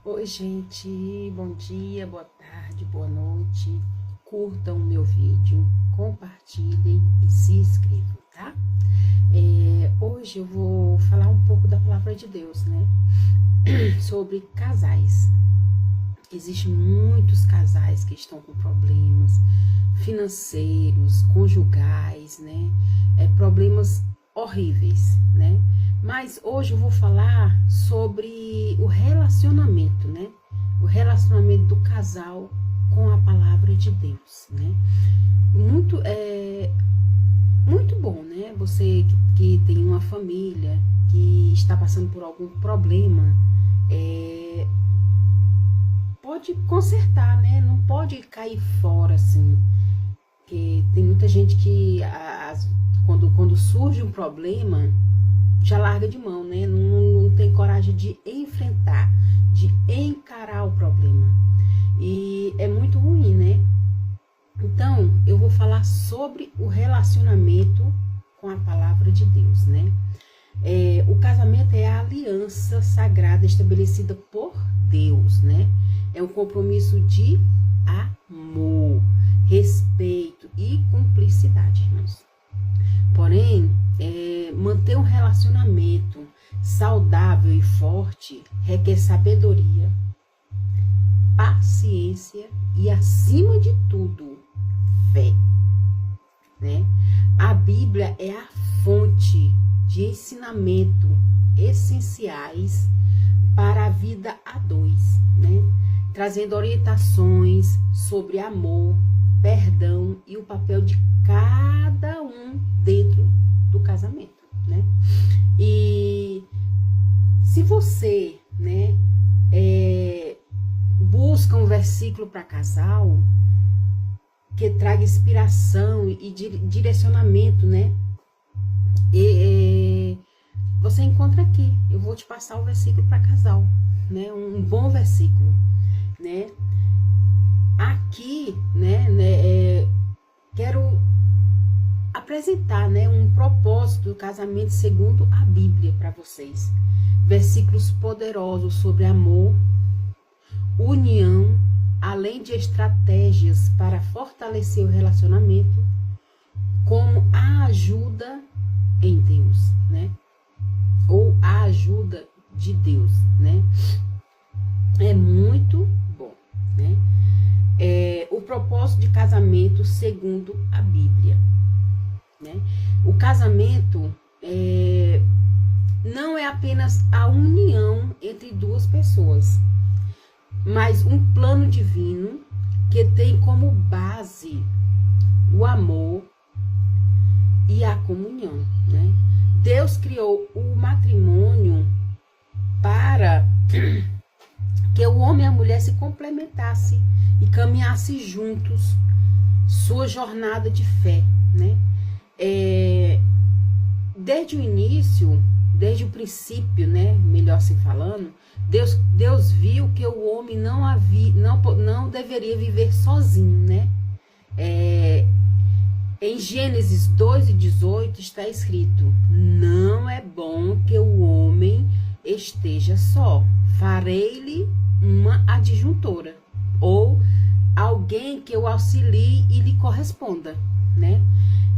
Oi, gente, bom dia, boa tarde, boa noite. Curtam o meu vídeo, compartilhem e se inscrevam, tá? Hoje eu vou falar um pouco da palavra de Deus, né? Sobre casais. Existem muitos casais que estão com problemas financeiros, conjugais, né? Problemas horríveis, né? Mas hoje eu vou falar sobre o relacionamento, né? O relacionamento do casal com a palavra de Deus, né? Muito bom, né? Você que tem uma família, que está passando por algum problema, pode consertar, né? Não pode cair fora, assim. Porque tem muita gente que, quando surge um problema, já larga de mão, né? Não tem coragem de enfrentar, de encarar o problema. E é muito ruim, né? Então, eu vou falar sobre o relacionamento com a palavra de Deus, né? O casamento é a aliança sagrada estabelecida por Deus, né? É um compromisso de amor, respeito e cumplicidade, irmãos. Porém, manter um relacionamento saudável e forte requer sabedoria, paciência e, acima de tudo, fé, né? A Bíblia é a fonte de ensinamento essenciais para a vida a dois, né? Trazendo orientações sobre amor, perdão e o papel de cada um dentro do casamento, né? E se você, né, busca um versículo para casal que traga inspiração e direcionamento, né? Você encontra aqui. Eu vou te passar o versículo para casal, né? Um bom versículo, né? Aqui, né, quero apresentar, né, um propósito do casamento segundo a Bíblia para vocês. Versículos poderosos sobre amor, união, além de estratégias para fortalecer o relacionamento, como a ajuda em Deus, né? Ou a ajuda de Deus, né? É muito bom, né? O propósito de casamento segundo a Bíblia, né? O casamento não é apenas a união entre duas pessoas, mas um plano divino que tem como base o amor e a comunhão, né? Deus criou o matrimônio para que o homem e a mulher se complementassem e caminhassem juntos sua jornada de fé, né? Desde o início, desde o princípio, né, melhor assim falando, Deus viu que o homem não deveria viver sozinho, né? Em Gênesis 2:18 está escrito: não é bom que o homem esteja só, farei-lhe uma adjuntora, ou alguém que o auxilie e lhe corresponda, né?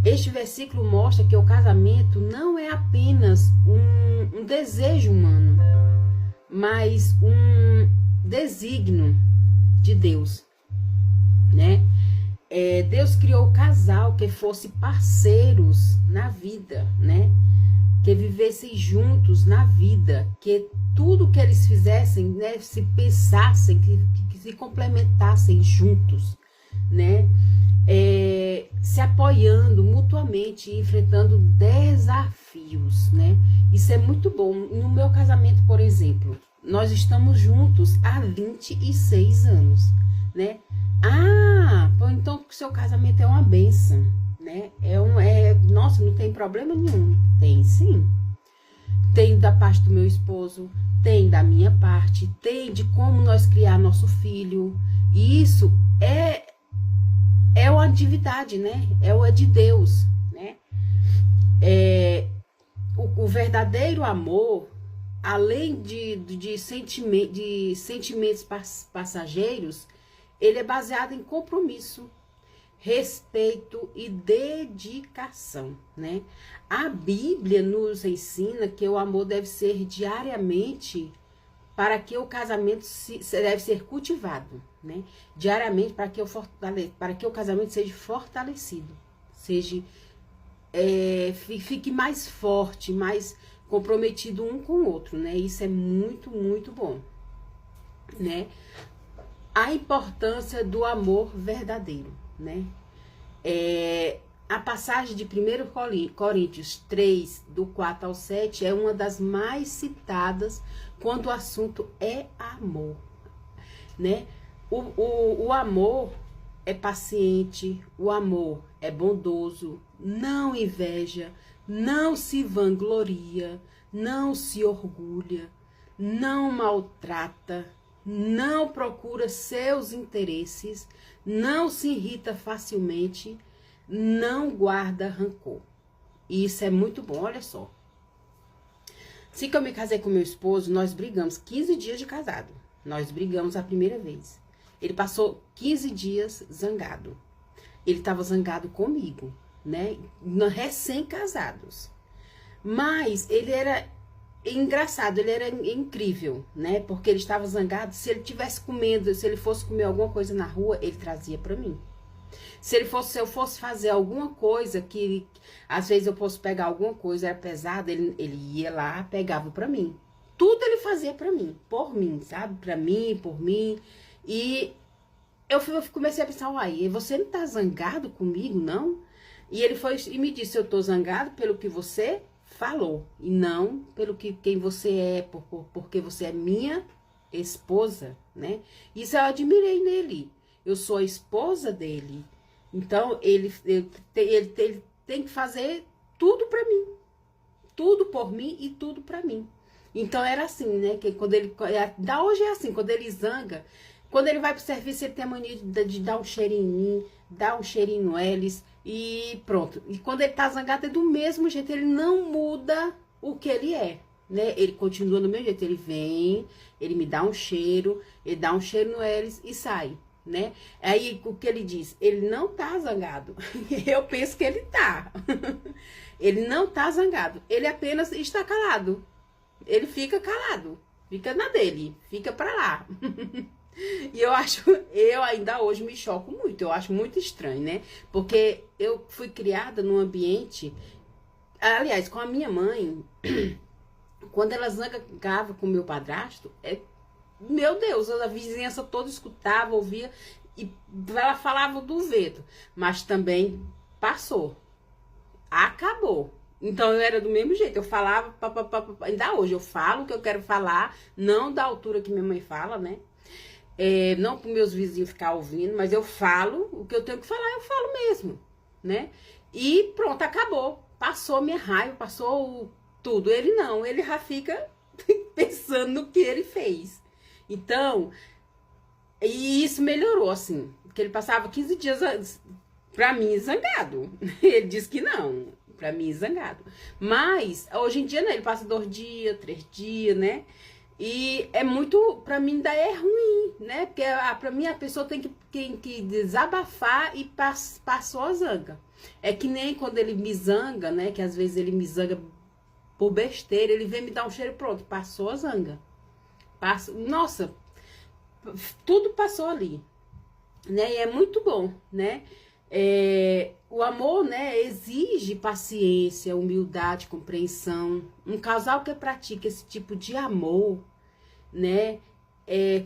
Este versículo mostra que o casamento não é apenas um desejo humano, mas um desígnio de Deus, né? Deus criou o casal que fosse parceiros na vida, né? Que vivessem juntos na vida, que tudo que eles fizessem, né, se pensassem, que se complementassem juntos, né? Se apoiando mutuamente, enfrentando desafios, né? Isso é muito bom. No meu casamento, por exemplo, nós estamos juntos há 26 anos, né? Então o seu casamento é uma bênção, né? Nossa, não tem problema nenhum. Tem sim. Tem da parte do meu esposo, tem da minha parte, tem de como nós criar nosso filho. E isso é uma divindade, né? É de Deus, né? O verdadeiro amor além de sentimentos passageiros, ele é baseado em compromisso, respeito e dedicação, né? A Bíblia nos ensina que o amor deve ser diariamente, para que o casamento deve ser cultivado, né? Diariamente, para que o casamento seja fortalecido, fique mais forte, mais comprometido um com o outro, né? Isso é muito, muito bom, né? A importância do amor verdadeiro, né? A passagem de 1 Coríntios 3, do 4 ao 7, é uma das mais citadas quando o assunto é amor, né? O amor é paciente, o amor é bondoso, não inveja, não se vangloria, não se orgulha, não maltrata, não procura seus interesses, não se irrita facilmente, não guarda rancor. E isso é muito bom, olha só. Assim que eu me casei com meu esposo, nós brigamos 15 dias de casado. Nós brigamos a primeira vez. Ele passou 15 dias zangado. Ele estava zangado comigo, né? Recém-casados. Mas ele era engraçado, ele era incrível, né? Porque ele estava zangado. Se ele tivesse comendo, se ele fosse comer alguma coisa na rua, ele trazia para mim. Se eu fosse fazer alguma coisa que às vezes eu fosse pegar alguma coisa, era pesada, ele ia lá, pegava para mim. Tudo ele fazia para mim, por mim, sabe? Para mim, por mim. E eu comecei a pensar, uai, você não tá zangado comigo, não? E ele foi e me disse, eu tô zangado pelo que você falou, e não pelo quem você é, porque você é minha esposa, né? Isso eu admirei nele. Eu sou a esposa dele. Então, ele tem que fazer tudo pra mim. Tudo por mim e tudo pra mim. Então, era assim, né? Que quando ele... Da hoje é assim, quando ele zanga, quando ele vai pro serviço, ele tem a mania de dar um cheirinho em mim, dar um cheirinho no Elis e pronto. E quando ele tá zangado, é do mesmo jeito. Ele não muda o que ele é, né? Ele continua do mesmo jeito. Ele vem, ele me dá um cheiro, ele dá um cheiro no Elis e sai, né? Aí o que ele diz? Ele não tá zangado. Eu penso que ele tá. Ele não tá zangado. Ele apenas está calado. Ele fica calado. Fica na dele. Fica pra lá. E eu ainda hoje me choco muito. Eu acho muito estranho, né? Porque eu fui criada num ambiente... Aliás, com a minha mãe... Quando ela zangava com o meu padrasto... Meu Deus, a vizinhança toda escutava, ouvia, e ela falava do vento, mas também passou, acabou. Então eu era do mesmo jeito, eu falava, ainda hoje eu falo o que eu quero falar, não da altura que minha mãe fala, né? Não para meus vizinhos ficar ouvindo, mas eu falo o que eu tenho que falar, eu falo mesmo, né? E pronto, acabou, passou minha raiva, passou tudo. Ele não, ele já fica pensando no que ele fez. Então, e isso melhorou, assim, porque ele passava 15 dias pra mim zangado. Ele disse que não, pra mim zangado. Mas, hoje em dia, né, ele passa 2 dias, 3 dias, né? E é muito, pra mim, ainda é ruim, né? Porque pra mim a pessoa tem que desabafar e passou a zanga. É que nem quando ele me zanga, né? Que às vezes ele me zanga por besteira, ele vem me dar um cheiro, pronto, passou a zanga. Nossa, tudo passou ali, né? E é muito bom, né? O amor, né, exige paciência, humildade, compreensão. Um casal que pratica esse tipo de amor, né,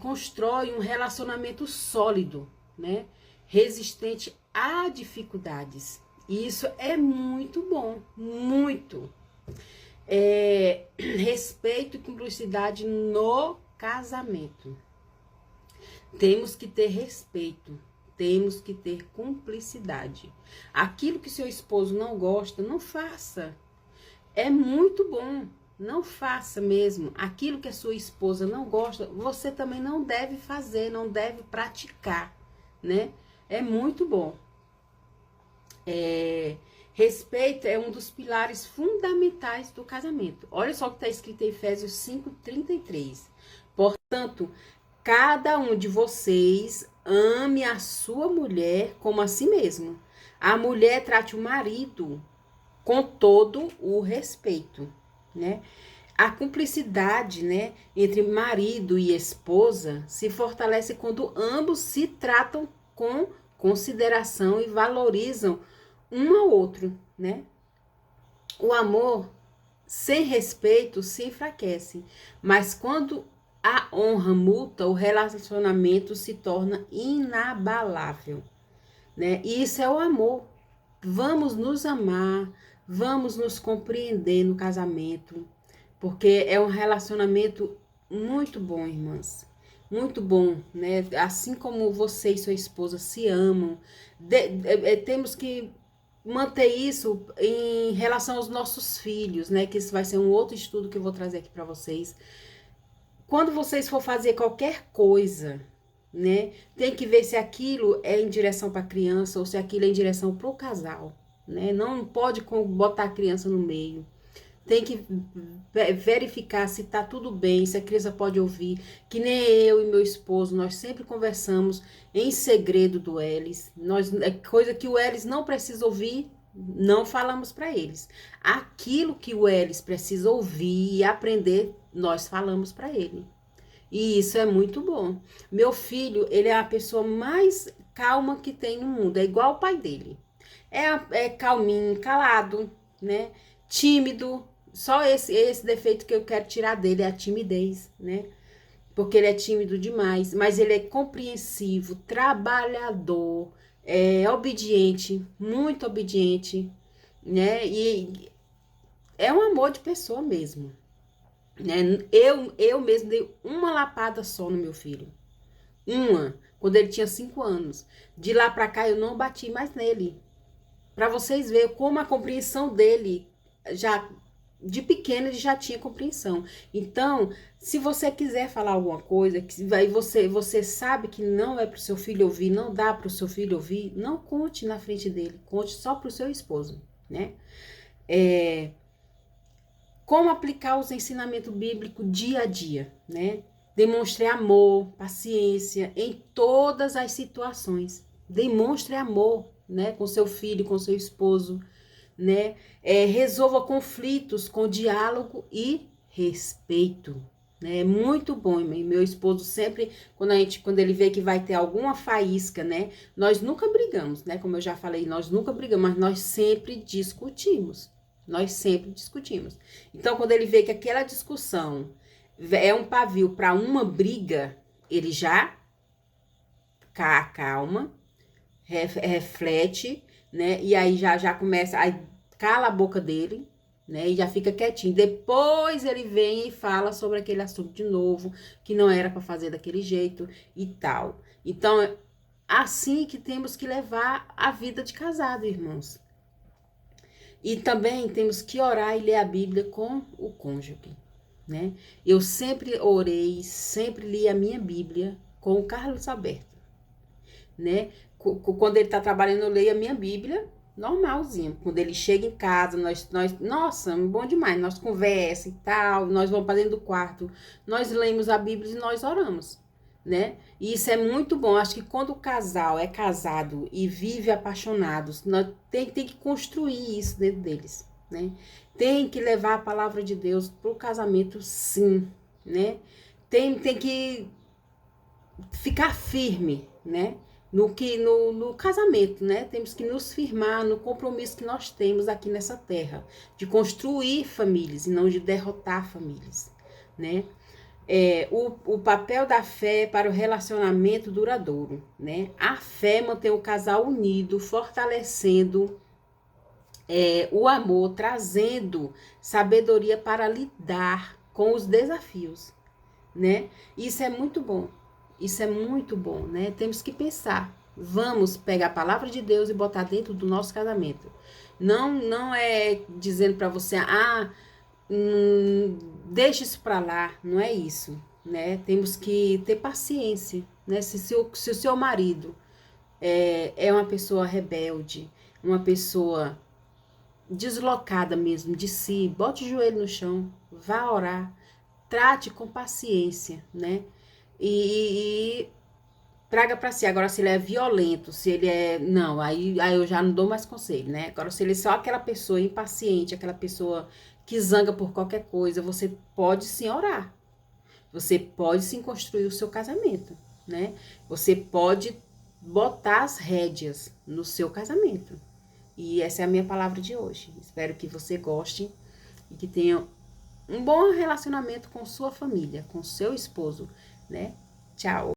constrói um relacionamento sólido, né, resistente a dificuldades. E isso é muito bom, muito. Respeito e cumplicidade no casamento. Temos que ter respeito, temos que ter cumplicidade. Aquilo que seu esposo não gosta, não faça. É muito bom, não faça mesmo. Aquilo que a sua esposa não gosta, você também não deve fazer, não deve praticar, né? É muito bom. Respeito é um dos pilares fundamentais do casamento. Olha só o que está escrito em Efésios 5:33. Portanto, cada um de vocês ame a sua mulher como a si mesmo. A mulher trate o marido com todo o respeito, né? A cumplicidade, né, entre marido e esposa se fortalece quando ambos se tratam com consideração e valorizam um ao outro, né? O amor sem respeito se enfraquece, mas quando a honra mútua, o relacionamento se torna inabalável, né? E isso é o amor. Vamos nos amar, vamos nos compreender no casamento, porque é um relacionamento muito bom, irmãs. Muito bom, né? Assim como você e sua esposa se amam, temos que manter isso em relação aos nossos filhos, né? Que isso vai ser um outro estudo que eu vou trazer aqui para vocês. Quando vocês for fazer qualquer coisa, né? Tem que ver se aquilo é em direção para a criança ou se aquilo é em direção para o casal, né? Não pode botar a criança no meio. Tem que verificar se tá tudo bem, se a criança pode ouvir. Que nem eu e meu esposo, nós sempre conversamos em segredo do Elis. É coisa que o Elis não precisa ouvir, não falamos para eles. Aquilo que o Elis precisa ouvir e aprender, nós falamos para ele. E isso é muito bom. Meu filho, ele é a pessoa mais calma que tem no mundo. É igual o pai dele. É calminho, calado, né? Tímido. Só esse defeito que eu quero tirar dele é a timidez, né? Porque ele é tímido demais. Mas ele é compreensivo, trabalhador, obediente, muito obediente, né? E é um amor de pessoa mesmo. Né? Eu mesmo dei uma lapada só no meu filho. Quando ele tinha 5 anos. De lá pra cá eu não bati mais nele. Pra vocês verem como a compreensão dele, já de pequeno ele já tinha compreensão. Então, se você quiser falar alguma coisa, que você sabe que não é pro seu filho ouvir, não dá pro seu filho ouvir, não conte na frente dele, conte só pro seu esposo, né? Como aplicar os ensinamentos bíblicos dia a dia, né? Demonstre amor, paciência em todas as situações. Demonstre amor, né? Com seu filho, com seu esposo, né? Resolva conflitos com diálogo e respeito. Né? É muito bom, meu esposo sempre, quando ele vê que vai ter alguma faísca, né? Nós nunca brigamos, né? Como eu já falei, nós nunca brigamos, mas nós sempre discutimos. Nós sempre discutimos. Então, quando ele vê que aquela discussão é um pavio para uma briga, ele já calma, reflete, né? E aí já começa, aí cala a boca dele, né? E já fica quietinho. Depois ele vem e fala sobre aquele assunto de novo, que não era para fazer daquele jeito e tal. Então, é assim que temos que levar a vida de casado, irmãos. E também temos que orar e ler a Bíblia com o cônjuge, né? Eu sempre orei, sempre li a minha Bíblia com o Carlos aberto, né? Quando ele tá trabalhando, eu leio a minha Bíblia normalzinho. Quando ele chega em casa, nossa, bom demais, nós conversa e tal, nós vamos para dentro do quarto, nós lemos a Bíblia e nós oramos, né? E isso é muito bom. Acho que quando o casal é casado e vive apaixonados, tem que construir isso dentro deles, né? Tem que levar a palavra de Deus pro casamento, sim, né? Tem que ficar firme, né? No casamento, né? Temos que nos firmar no compromisso que nós temos aqui nessa terra, de construir famílias e não de derrotar famílias, né? O papel da fé para o relacionamento duradouro, né? A fé mantém o casal unido, fortalecendo o amor, trazendo sabedoria para lidar com os desafios, né? Isso é muito bom. Isso é muito bom, né? Temos que pensar. Vamos pegar a palavra de Deus e botar dentro do nosso casamento. Não é dizendo para você, deixa isso para lá. Não é isso, né? Temos que ter paciência, né? Se o seu marido é uma pessoa rebelde, uma pessoa deslocada mesmo de si, bote o joelho no chão, vá orar, trate com paciência, né? E traga para si. Agora, se ele é violento, se ele é. Não, aí eu já não dou mais conselho, né? Agora, se ele é só aquela pessoa impaciente, aquela pessoa que zanga por qualquer coisa, você pode sim orar. Você pode sim construir o seu casamento, né? Você pode botar as rédeas no seu casamento. E essa é a minha palavra de hoje. Espero que você goste e que tenha um bom relacionamento com sua família, com seu esposo, né? Tchau!